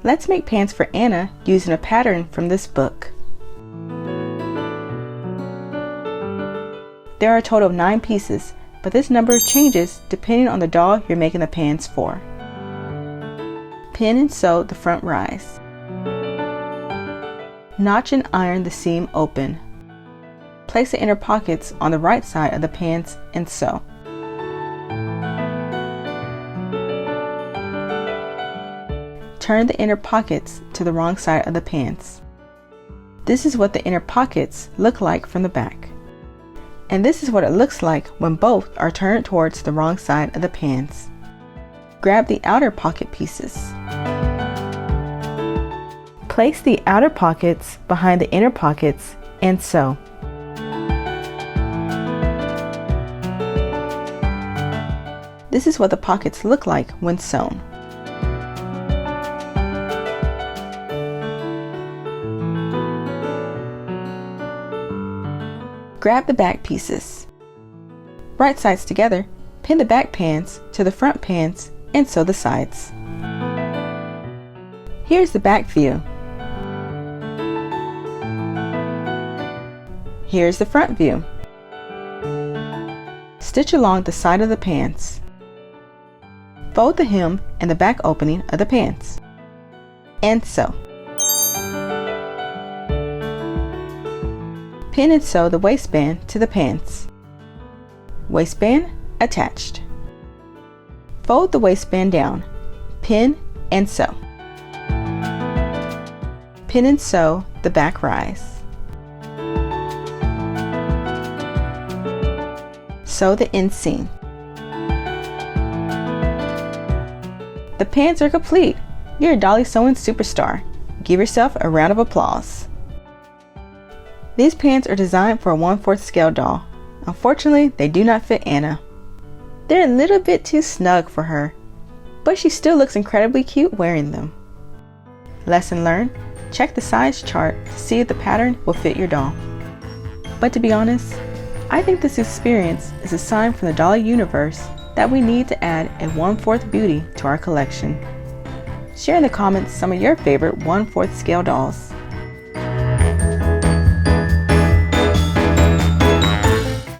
Let's make pants for Anna using a pattern from this book. There are a total of 9 pieces, but this number changes depending on the doll you're making the pants for. Pin and sew the front rise. Notch and iron the seam open. Place the inner pockets on the right side of the pants and sew. Turn the inner pockets to the wrong side of the pants. This is what the inner pockets look like from the back. And this is what it looks like when both are turned towards the wrong side of the pants. Grab the outer pocket pieces. Place the outer pockets behind the inner pockets and sew. This is what the pockets look like when sewn. Grab the back pieces. Right sides together, pin the back pants to the front pants and sew the sides. Here's the back view. Here's the front view. Stitch along the side of the pants. Fold the hem and the back opening of the pants. And sew. Pin and sew the waistband to the pants. Waistband attached. Fold the waistband down. Pin and sew. Pin and sew the back rise. Sew the inseam. The pants are complete. You're a Dolly sewing superstar. Give yourself a round of applause. These pants are designed for a 1/4 scale doll. Unfortunately, they do not fit Anna. They're a little bit too snug for her, but she still looks incredibly cute wearing them. Lesson learned: check the size chart to see if the pattern will fit your doll. But to be honest, I think this experience is a sign from the Dolly universe that we need to add a 1/4 beauty to our collection. Share in the comments some of your favorite 1/4 scale dolls.